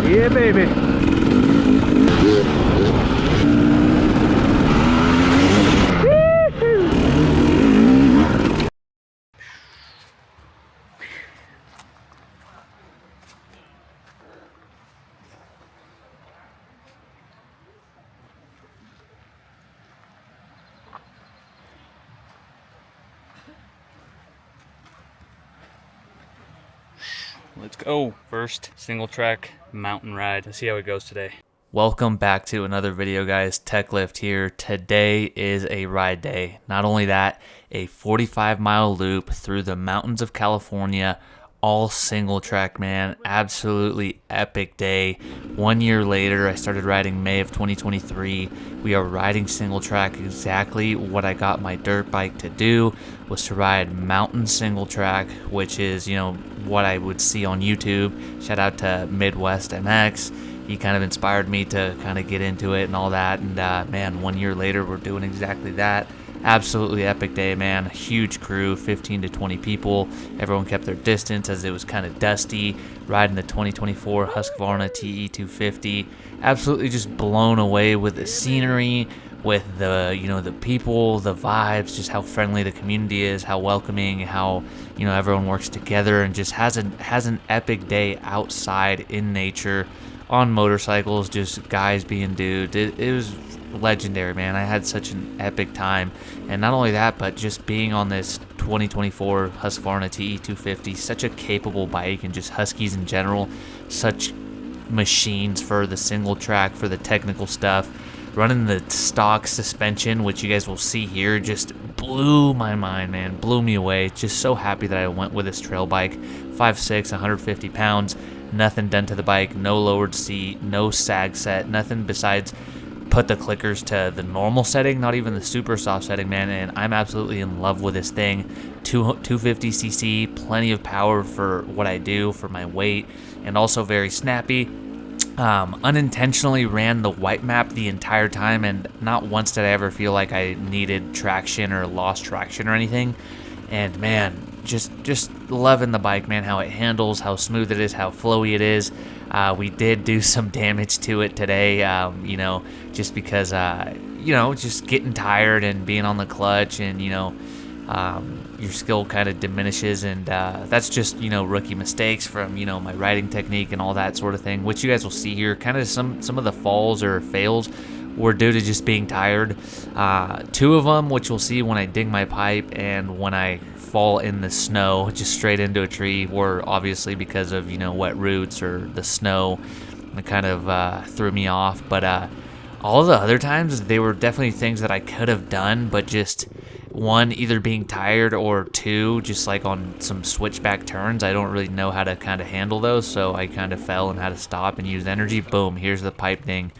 Yeah, baby. Let's go. First single track mountain ride. Let's see how it goes today. Welcome back to another video, guys. Tech Lift here. Today is a ride day. Not only that, a 45-mile loop through the mountains of California, all single track, man. Absolutely epic day. 1 year later, I started riding May of 2023. We are riding single track. Exactly what I got my dirt bike to do was to ride mountain single track, which is, what I would see on YouTube. Shout out to Midwest MX. He kind of inspired me to kind of get into it and all that. And man, 1 year later, we're doing exactly that. Absolutely epic day, man. Huge crew, 15 to 20 people. Everyone kept their distance as it was kind of dusty. Riding the 2024 Husqvarna TE250. Absolutely just blown away with the scenery, with the the people, the vibes, just how friendly the community is, how welcoming, how everyone works together, and just has an epic day outside in nature on motorcycles, just guys being dudes. It was legendary, man. I had such an epic time. And not only that, but just being on this 2024 Husqvarna TE250, such a capable bike, and just Huskies in general, such machines for the single track, for the technical stuff. Running the stock suspension, which you guys will see here, just blew my mind, man. Blew me away. Just so happy that I went with this trail bike. 5'6", 150 pounds. Nothing done to the bike. No lowered seat. No sag set. Nothing besides put the clickers to the normal setting, not even the super soft setting, man. And I'm absolutely in love with this thing. 250cc, plenty of power for what I do, for my weight, and also very snappy. Unintentionally ran the white map the entire time, and not once did I ever feel like I needed traction or lost traction or anything. And man, just loving the bike, man. How it handles, how smooth it is, how flowy it is. We did do some damage to it today, just because just getting tired and being on the clutch, and your skill kind of diminishes, and that's just rookie mistakes from my riding technique and all that sort of thing, which you guys will see here. Kind of some of the falls or fails were due to just being tired. Two of them, which we'll see when I ding my pipe and when I fall in the snow just straight into a tree, were obviously because of wet roots or the snow. It kind of threw me off, but all the other times they were definitely things that I could have done, but just one, either being tired, or two, just like on some switchback turns, I don't really know how to kind of handle those, so I kind of fell and had to stop and use energy. Boom, here's the pipe ding.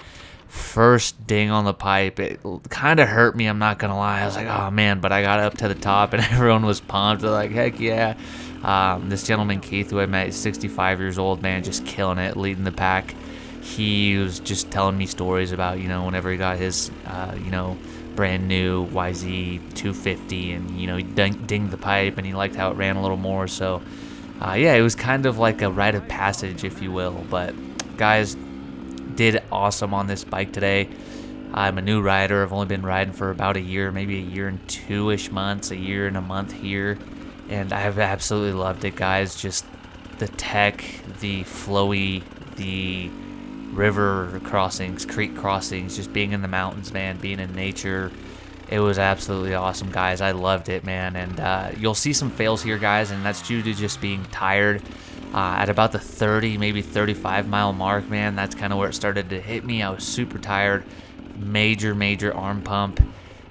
First ding on the pipe, it kind of hurt me, I'm not gonna lie. I was like, oh man, but I got up to the top and everyone was pumped. They're like, heck yeah. This gentleman Keith, who I met, is 65 years old, man, just killing it, leading the pack. He was just telling me stories about whenever he got his brand new YZ 250, and he dinged the pipe and he liked how it ran a little more. So yeah, it was kind of like a rite of passage, if you will. But guys, did awesome on this bike today. I'm a new rider. I've only been riding for about a year, maybe a year and 2-ish months, a year and a month here, and I've absolutely loved it, guys. Just the tech, the flowy, the river crossings, creek crossings, just being in the mountains, man, being in nature. It was absolutely awesome, guys. I loved it, man. And you'll see some fails here, guys, and that's due to just being tired. At about the 30, maybe 35 mile mark, man, that's kind of where it started to hit me. I was super tired, major arm pump,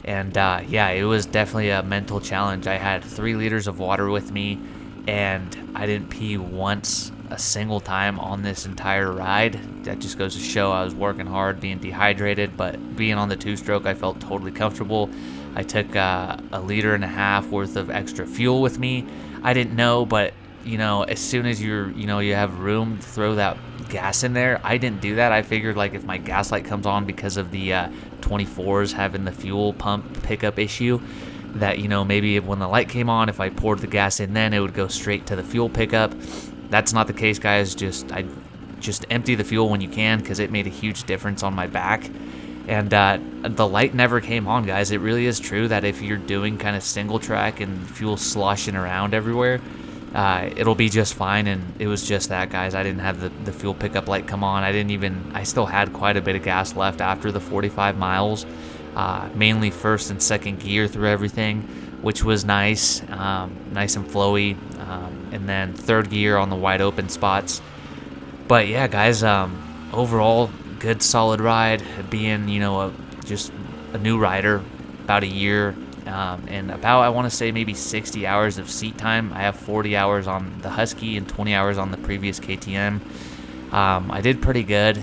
and yeah, it was definitely a mental challenge. I had 3 liters of water with me, and I didn't pee once a single time on this entire ride. That just goes to show I was working hard, being dehydrated, but being on the 2-stroke, I felt totally comfortable. I took a 1.5 liters worth of extra fuel with me. I didn't know, but as soon as you have room to throw that gas in there, I didn't do that. I figured, like, if my gas light comes on because of the 24s having the fuel pump pickup issue, that maybe when the light came on, if I poured the gas in, then it would go straight to the fuel pickup. That's not the case, guys. Just I just empty the fuel when you can, because it made a huge difference on my back. And the light never came on, guys. It really is true that if you're doing kind of single track and fuel sloshing around everywhere, it'll be just fine. And it was just that, guys. I didn't have the fuel pickup light come on. I still had quite a bit of gas left after the 45 miles, mainly first and second gear through everything, which was nice, nice and flowy, and then third gear on the wide open spots. But yeah, guys, overall, good solid ride, being, you know, just a new rider, about a year, and about, I want to say, maybe 60 hours of seat time. I have 40 hours on the Husky and 20 hours on the previous KTM. I did pretty good.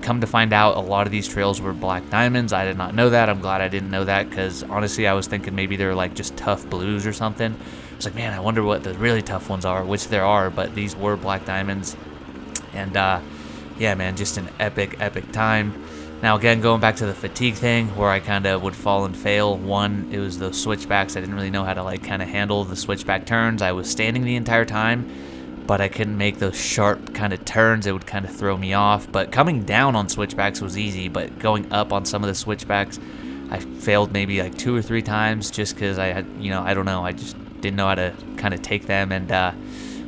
Come to find out, a lot of these trails were black diamonds. I did not know that. I'm glad I didn't know that, because honestly, I was thinking maybe they're like just tough blues or something. I was like, man, I wonder what the really tough ones are, which there are, but these were black diamonds. And yeah, man, just an epic time. Now, again, going back to the fatigue thing, where I kind of would fall and fail. One, it was those switchbacks. I didn't really know how to like kind of handle the switchback turns. I was standing the entire time, but I couldn't make those sharp kind of turns. It would kind of throw me off. But coming down on switchbacks was easy, but going up on some of the switchbacks, I failed maybe like 2 or 3 times, just because I had, you know, I don't know, I just didn't know how to kind of take them. And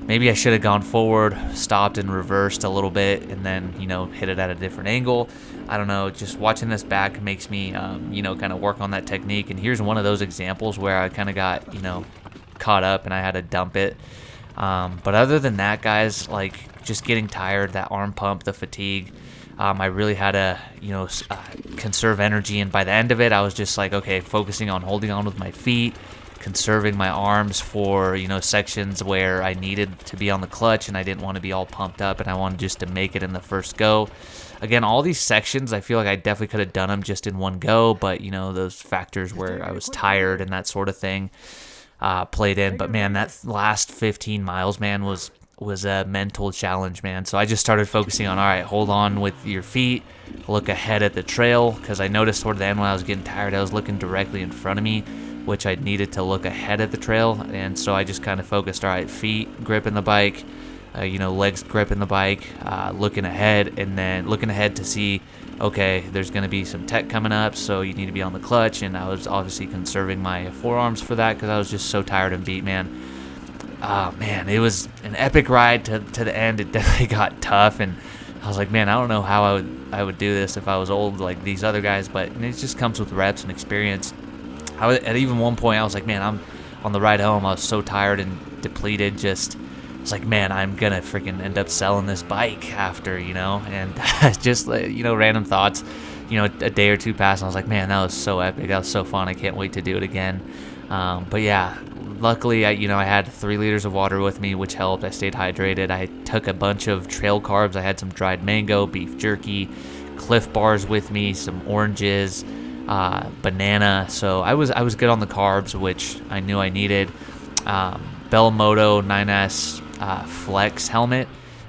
maybe I should have gone forward, stopped and reversed a little bit, and then, you know, hit it at a different angle. I don't know, just watching this back makes me, you know, kind of work on that technique. And here's one of those examples where I kind of got, you know, caught up and I had to dump it. But other than that, guys, like just getting tired, that arm pump, the fatigue, I really had to, you know, conserve energy. And by the end of it, I was just like, okay, focusing on holding on with my feet, conserving my arms for, you know, sections where I needed to be on the clutch and I didn't want to be all pumped up, and I wanted just to make it in the first go. Again, all these sections, I feel like I definitely could have done them just in one go, but, you know, those factors where I was tired and that sort of thing played in. But man, that last 15 miles, man, was a mental challenge, man. So I just started focusing on, all right, hold on with your feet, look ahead at the trail, because I noticed toward the end when I was getting tired, I was looking directly in front of me, which I needed to look ahead at the trail. And so I just kind of focused, all right, feet gripping the bike, you know, legs gripping the bike, looking ahead, and then looking ahead to see, okay, there's going to be some tech coming up, so you need to be on the clutch. And I was obviously conserving my forearms for that, because I was just so tired and beat, man. Man, it was an epic ride to the end. It definitely got tough, and I was like, man, I don't know how I would do this if I was old like these other guys, but it just comes with reps and experience. At even one point, I was like, man, I'm on the ride home, I was so tired and depleted. Just, I was like, man, I'm gonna freaking end up selling this bike after, you know. And just, you know, random thoughts. You know, a day or two passed, and I was like, man, that was so epic. That was so fun. I can't wait to do it again. But yeah, luckily, I had 3 liters of water with me, which helped. I stayed hydrated. I took a bunch of trail carbs. I had some dried mango, beef jerky, Cliff Bars with me, some oranges, banana. So I was good on the carbs, which I knew I needed. Bell Moto 9S Flex helmet,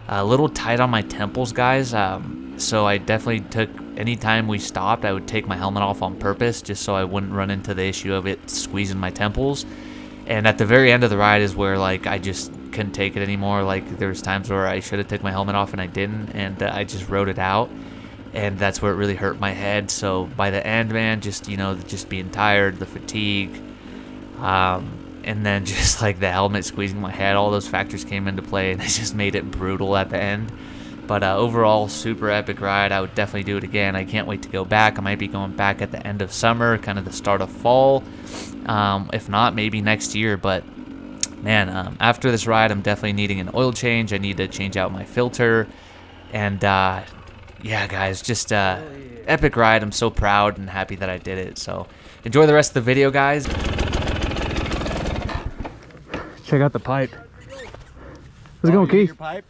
a little tight on my temples, guys. So I definitely took, anytime we stopped, I would take my helmet off on purpose, just so I wouldn't run into the issue of it squeezing my temples. And at the very end of the ride is where, like, I just couldn't take it anymore. Like, there was times where I should have took my helmet off and I didn't, and I just rode it out. And that's where it really hurt my head. So by the end, man, just, you know, just being tired, the fatigue, and then just like the helmet squeezing my head, all those factors came into play, and it just made it brutal at the end. But overall, super epic ride. I would definitely do it again. I can't wait to go back. I might be going back at the end of summer, kind of the start of fall. If not, maybe next year. But man, after this ride, I'm definitely needing an oil change. I need to change out my filter. And yeah, guys, just epic ride. I'm so proud and happy that I did it. So enjoy the rest of the video, guys. Check out the pipe. How's it going, Keith? Your pipe?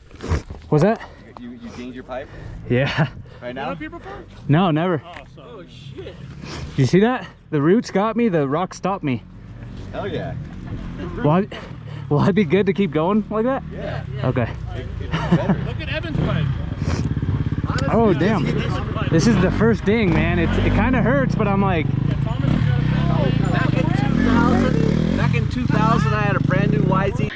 What's that? You gained your pipe? Yeah. Right now? Been up here before? No, never. Oh shit. You see that? The roots got me, the rock stopped me. Hell yeah. Will I be good to keep going like that? Yeah. Okay. Look at Evan's pipe. Honestly, Oh, damn. This is the first ding, man. It kind of hurts, but I'm like... Back in 2000, I had a brand new YZ.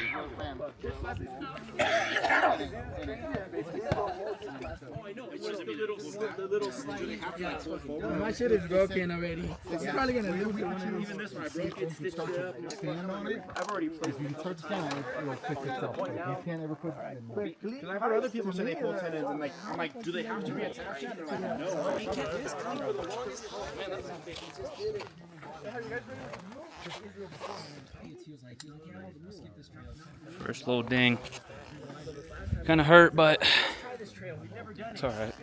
My shit is broken already. It's probably gonna lose it. Even this one, I broke it, stitched it up. Stand on it. I've already placed If you touch down, it'll fix itself. You can't ever put it in. Because I've heard other people say they pull tendons, and like, I'm like, do they have to reattach it? They're like, no. First little ding. Kind of hurt, but it's all right.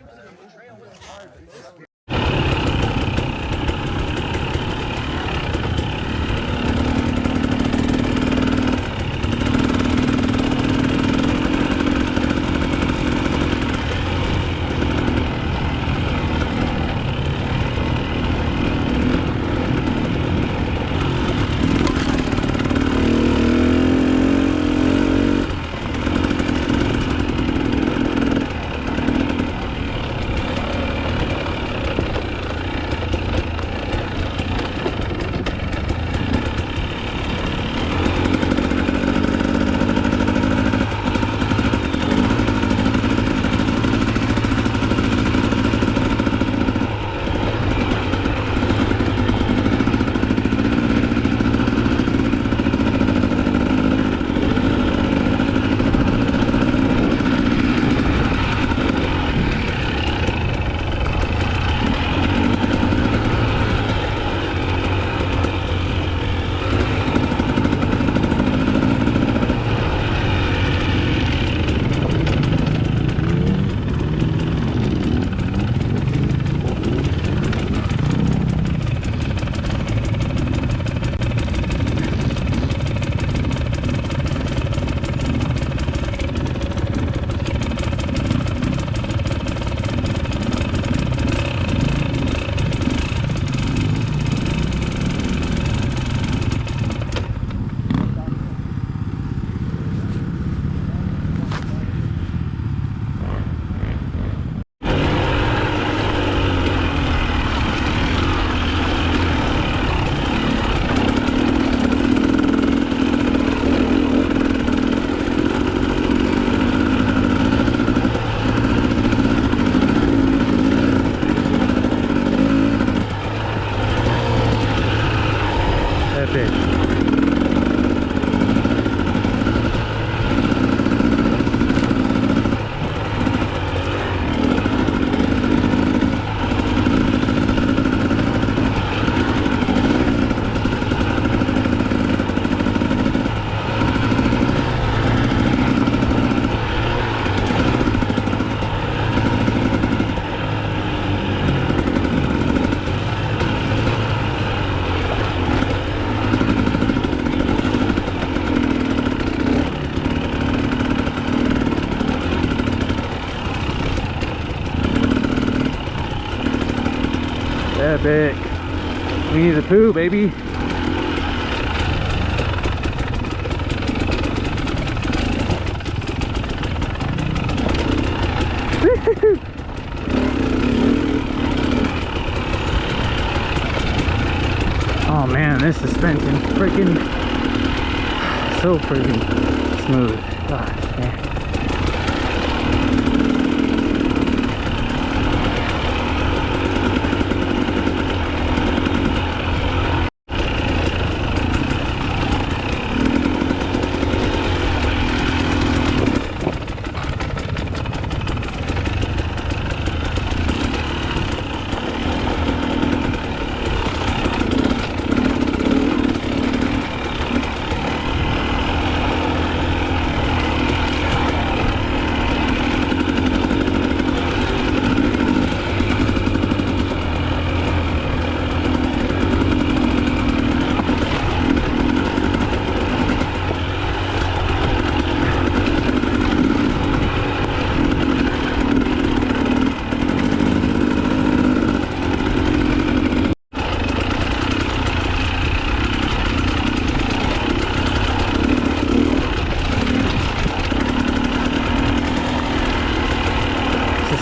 Epic. We need a poo, baby. Oh man, this suspension freaking so freaking smooth. Gosh, man.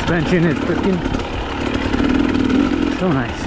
Suspension is freaking so nice.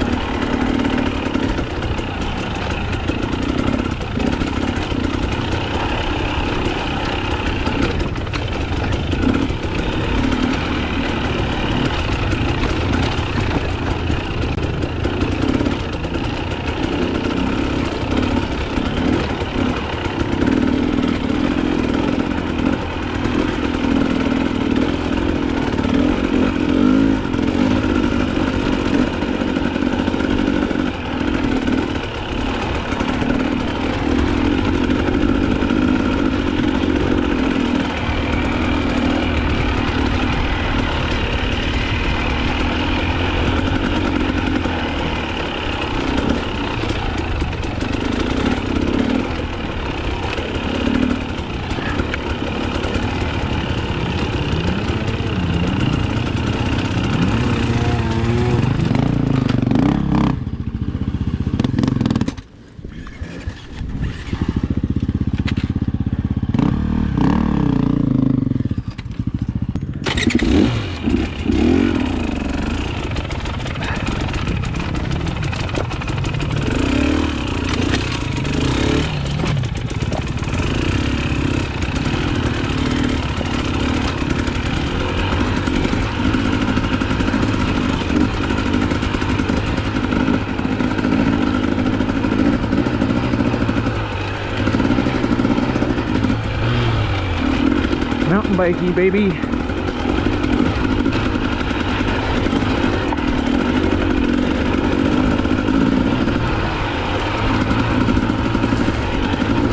mountain biking, baby.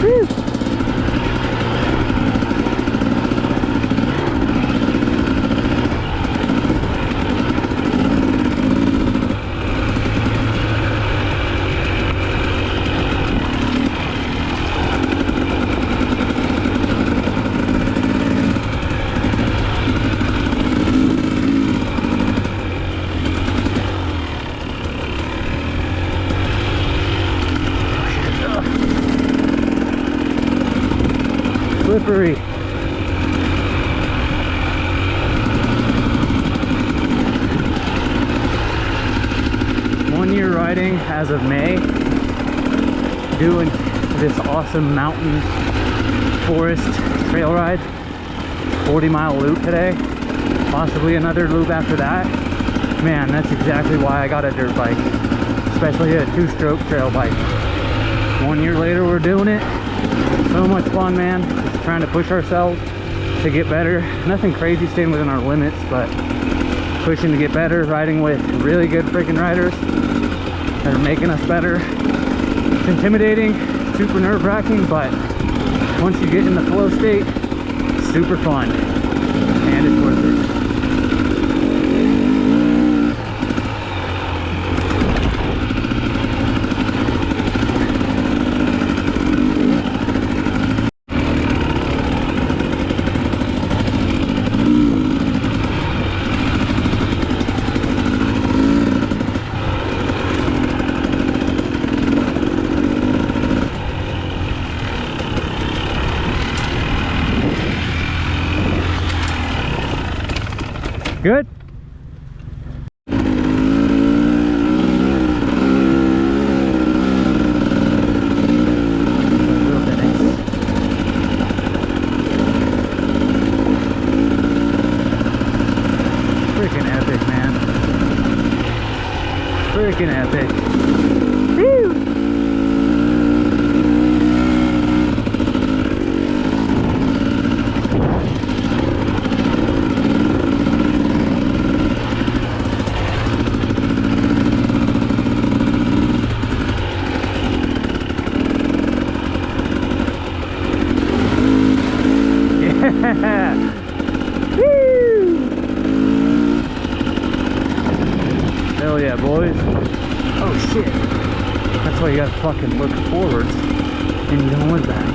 Woo. Slippery. One year riding as of May, doing this awesome mountain forest trail ride, 40-mile loop today, possibly another loop after that. Man, that's exactly why I got a dirt bike, especially a two-stroke trail bike. 1 year later, we're doing it. So much fun, man. Just trying to push ourselves to get better. Nothing crazy, staying within our limits, but pushing to get better, riding with really good freaking riders that are making us better. It's intimidating, super nerve-wracking, but once you get in the flow state, super fun, and it's worth it. Good? Freaking epic, man. Freaking epic. Woo! Hell yeah, boys. Oh shit. That's why you gotta fucking look forwards and you don't look back.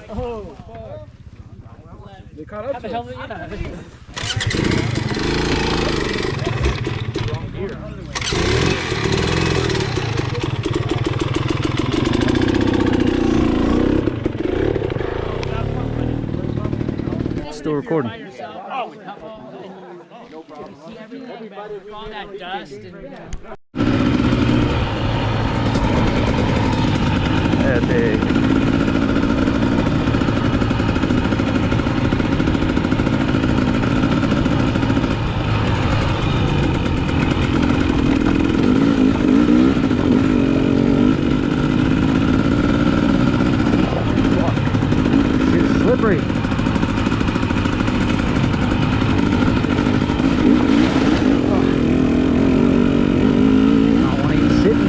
Oh, fuck. They caught up to us. Wrong gear. Still recording. All that dust and Epic. It's slippery. I don't want to even sit in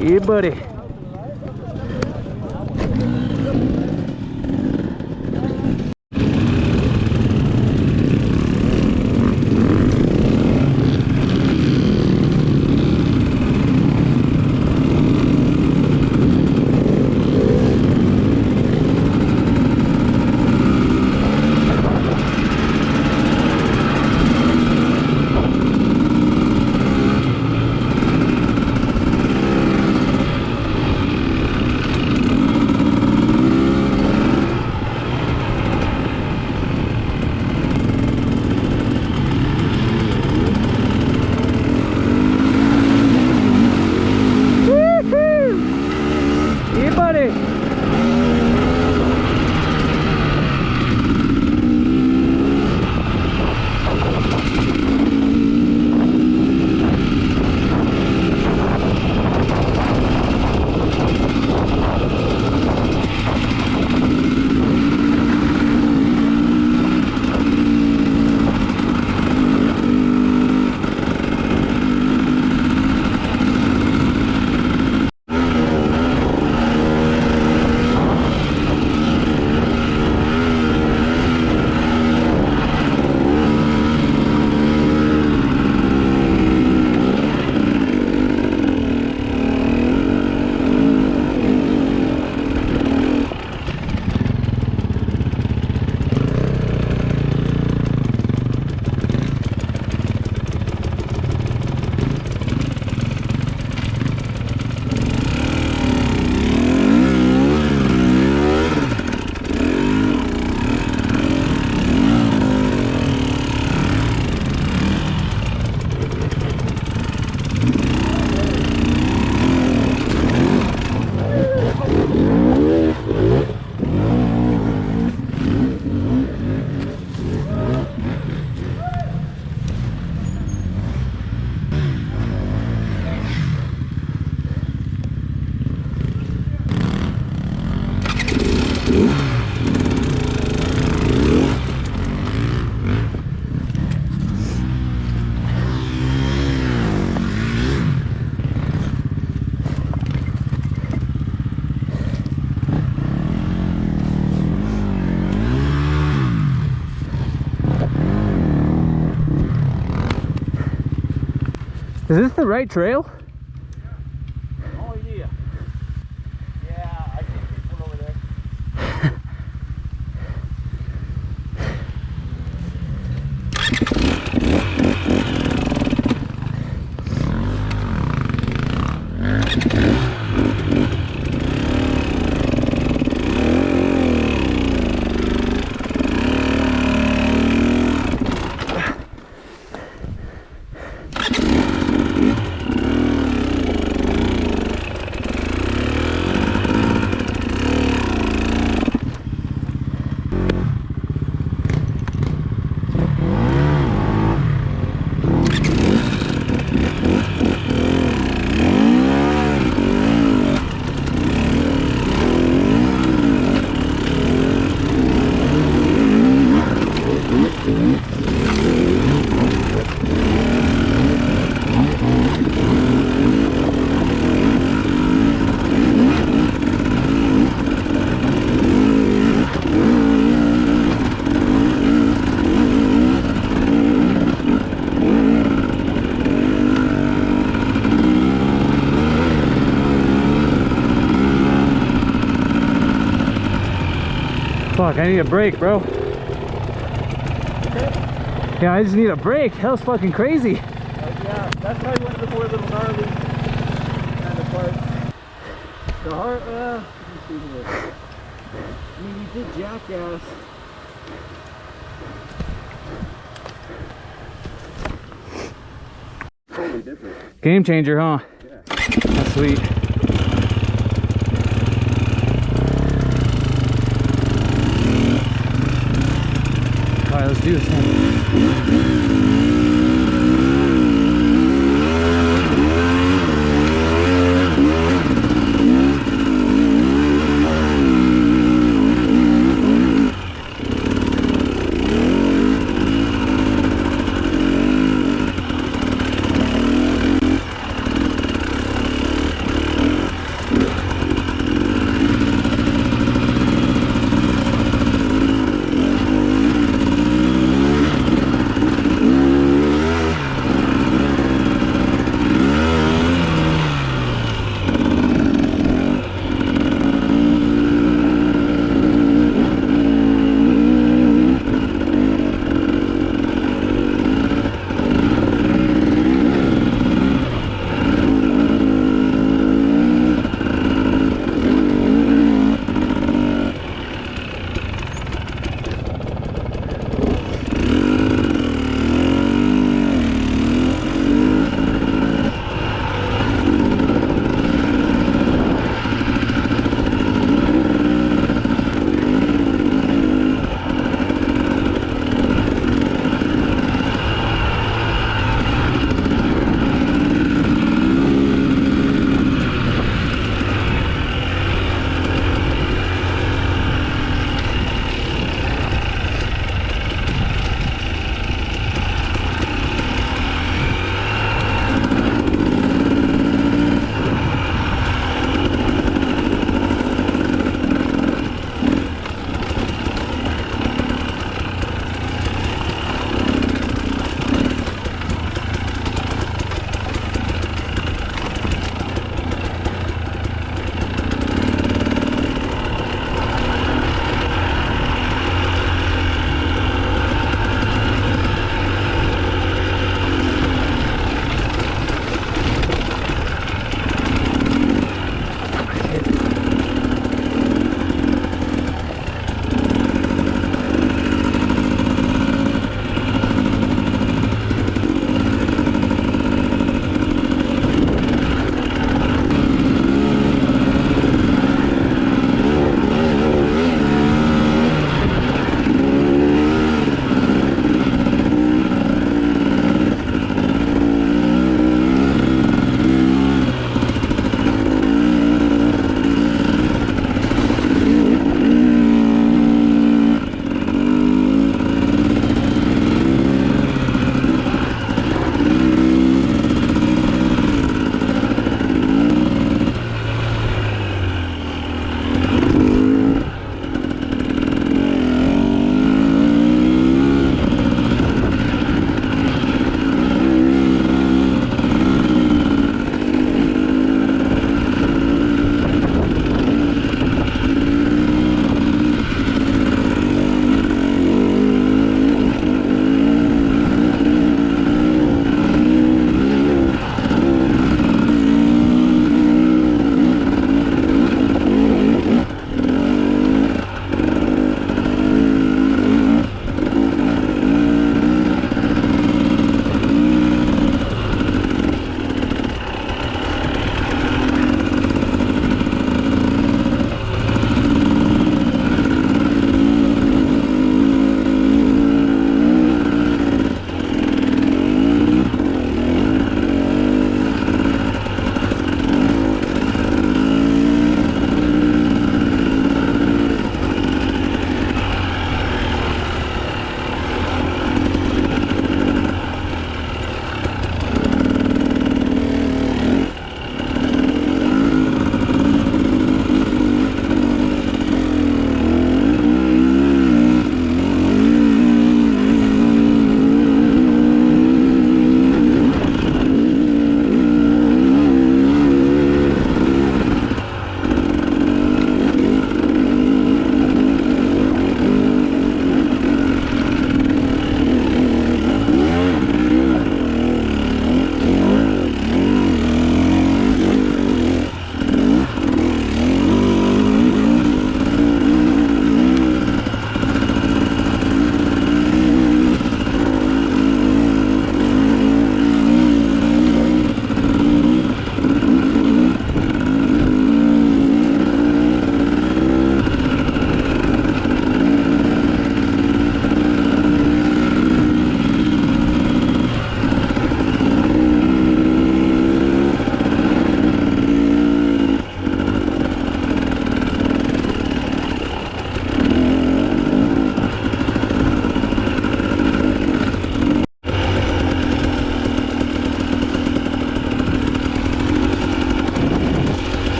Yeah, buddy. Is this the right trail? No idea. Yeah, I think there's one over there. Fuck, I need a break, bro. Yeah, I just need a break. Hell's fucking crazy. Yeah, that's probably one of the more little gnarly kind of parts. The heart, I mean, you did jackass. Totally different. Game changer, huh? Yeah. That's sweet. All right, let's do this thing.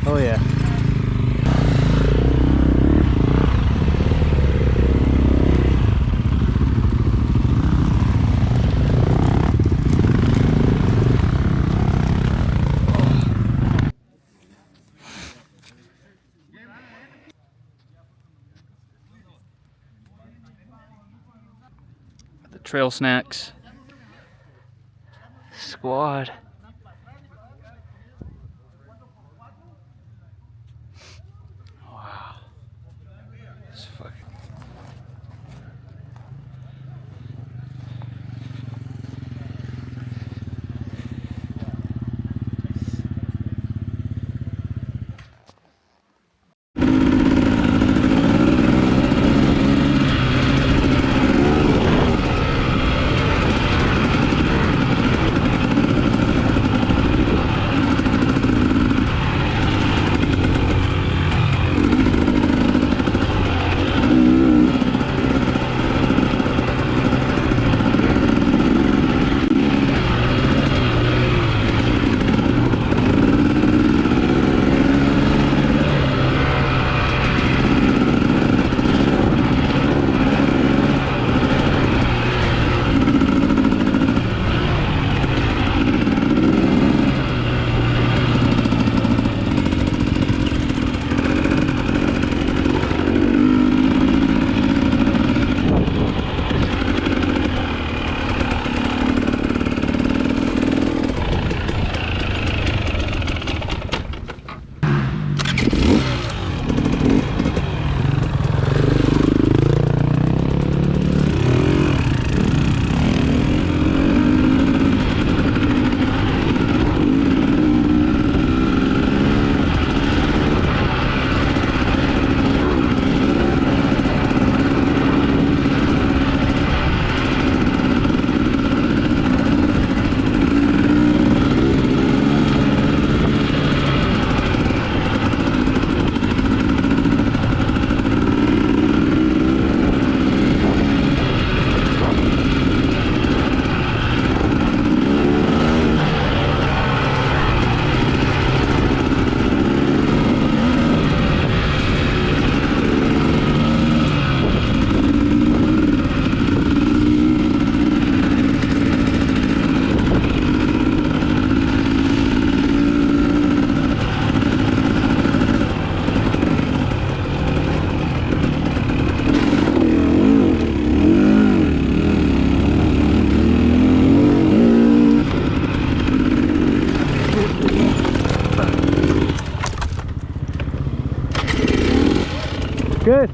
Oh yeah. The trail snacks. Squad. Wow. It's fucking. Good.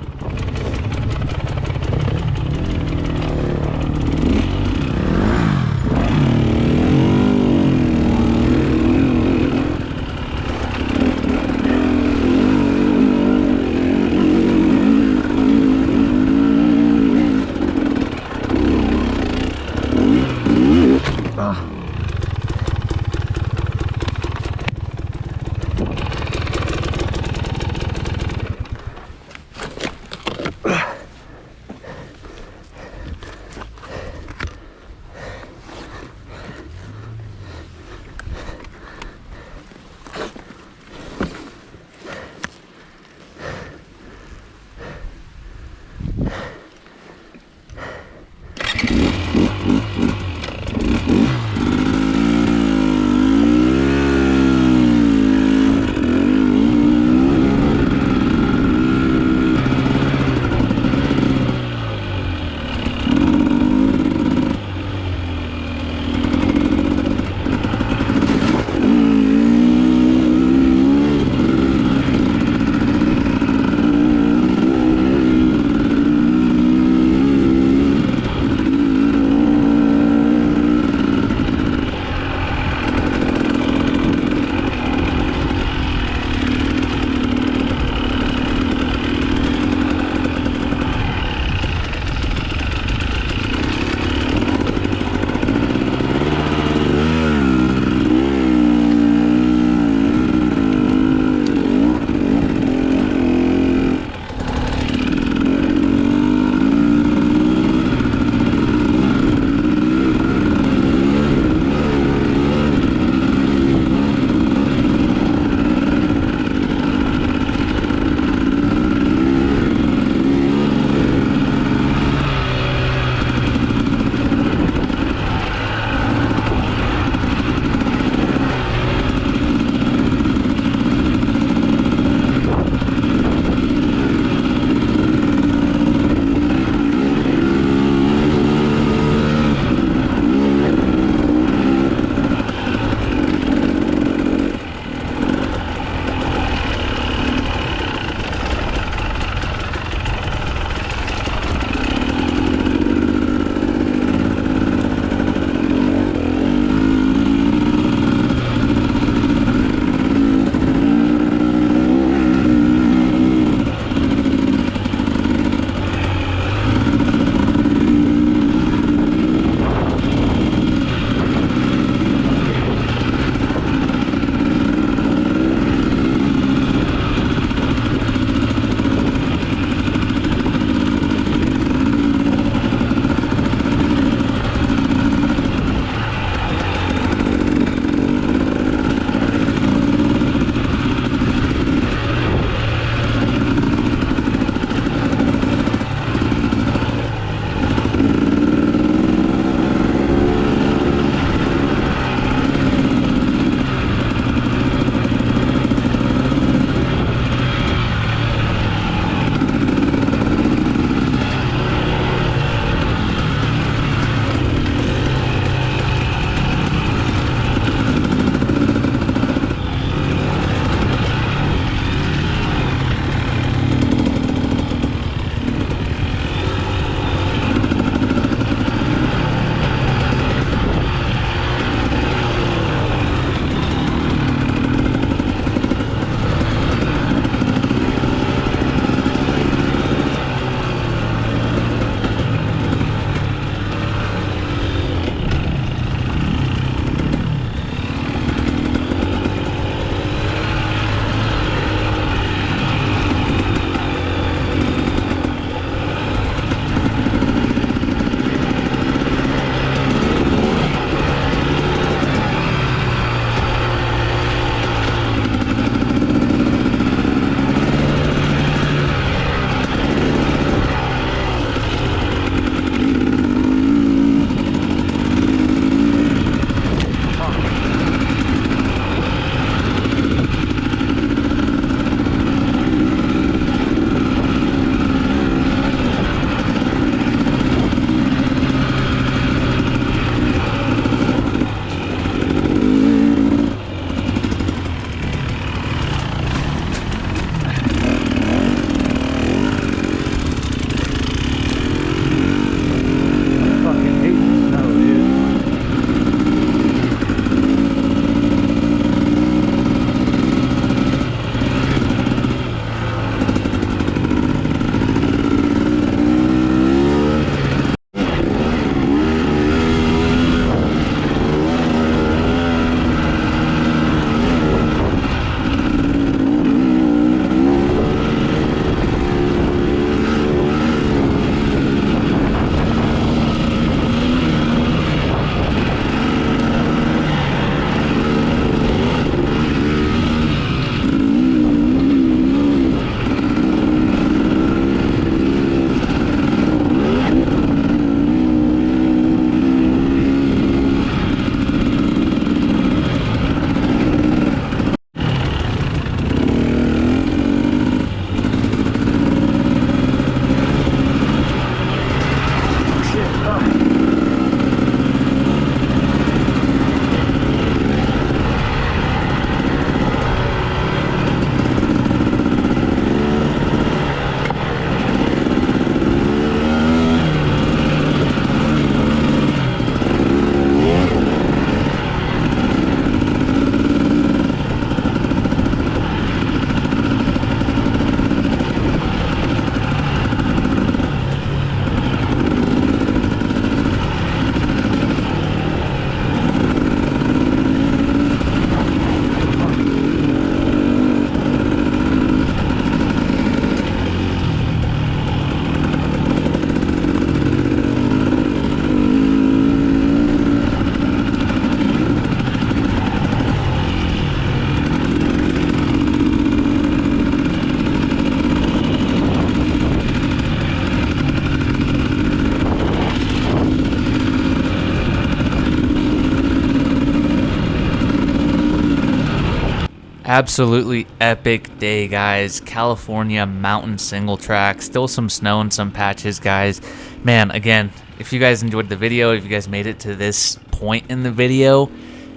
Absolutely epic day, guys. California mountain single track. Still some snow in some patches, guys. Man, again, if you guys enjoyed the video, if you guys made it to this point in the video,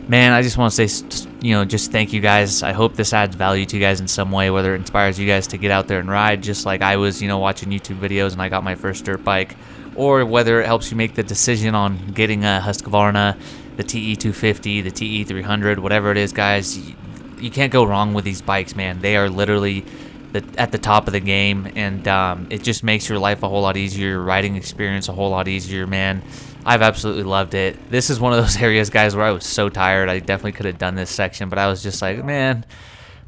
man, I just want to say, just thank you guys. I hope this adds value to you guys in some way, whether it inspires you guys to get out there and ride, just like I was, watching YouTube videos and I got my first dirt bike, or whether it helps you make the decision on getting a Husqvarna, the TE250, the TE300, whatever it is, guys. You can't go wrong with these bikes, man. They are literally at the top of the game, and it just makes your life a whole lot easier, your riding experience a whole lot easier, man. I've absolutely loved it. This is one of those areas, guys, where I was so tired. I definitely could have done this section, but I was just like, man,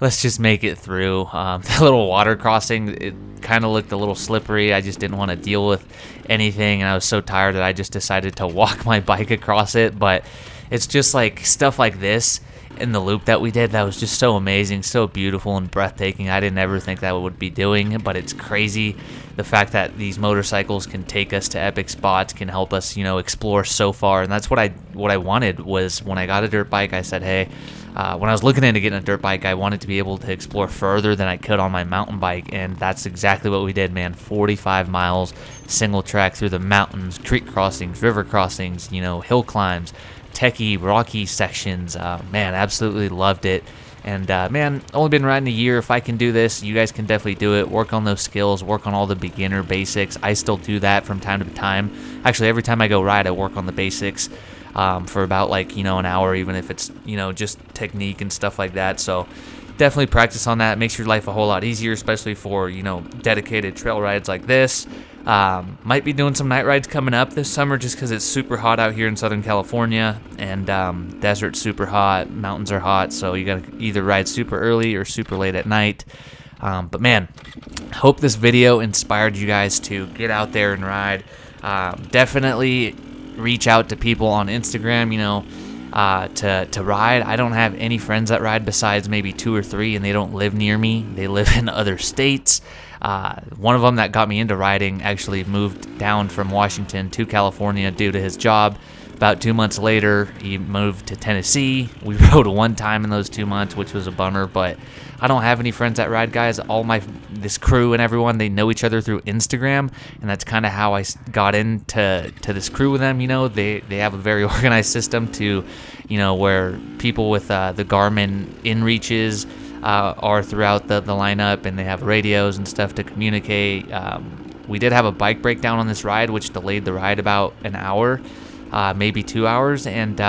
let's just make it through. The little water crossing, it kind of looked a little slippery. I just didn't want to deal with anything, and I was so tired that I just decided to walk my bike across it. But it's just like stuff like this in the loop that we did that was just so amazing, so beautiful and breathtaking. I didn't ever think that would be doing, but it's crazy the fact that these motorcycles can take us to epic spots, can help us, explore so far. And that's what I wanted. Was when I got a dirt bike, I said, hey, when I was looking into getting a dirt bike, I wanted to be able to explore further than I could on my mountain bike, and that's exactly what we did, man. 45 miles single track through the mountains, creek crossings, river crossings, hill climbs, techie, rocky sections. Man, absolutely loved it. And man, only been riding a year. If I can do this, you guys can definitely do it. Work on those skills, work on all the beginner basics. I still do that from time to time. Actually, every time I go ride, I work on the basics for about an hour, even if it's just technique and stuff like that. So definitely practice on that. Makes your life a whole lot easier, especially for dedicated trail rides like this. Might be doing some night rides coming up this summer just because it's super hot out here in Southern California, and desert's super hot, mountains are hot, so you gotta either ride super early or super late at night. But man, hope this video inspired you guys to get out there and ride. Definitely reach out to people on Instagram, to ride. I don't have any friends that ride besides maybe 2 or 3, and they don't live near me. They live in other states. One of them that got me into riding actually moved down from Washington to California due to his job. About 2 months later, he moved to Tennessee. We rode one time in those 2 months, which was a bummer, but I don't have any friends that ride, guys. All this crew and everyone, they know each other through Instagram, and that's kind of how I got into this crew with them. They have a very organized system to, where people with the Garmin InReaches are throughout the lineup, and they have radios and stuff to communicate. We did have a bike breakdown on this ride, which delayed the ride about an hour, maybe 2 hours, and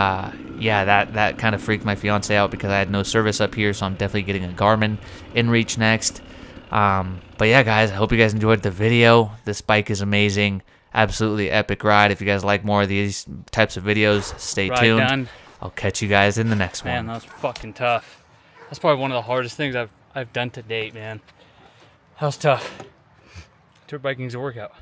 yeah, that kind of freaked my fiance out because I had no service up here, so I'm definitely getting a Garmin InReach next. But yeah, guys, I hope you guys enjoyed the video. This bike is amazing, absolutely epic ride. If you guys like more of these types of videos, stay tuned. Done. I'll catch you guys in the next one. Man, that was fucking tough. That's probably one of the hardest things I've done to date, man. That was tough. Dirt biking's a workout.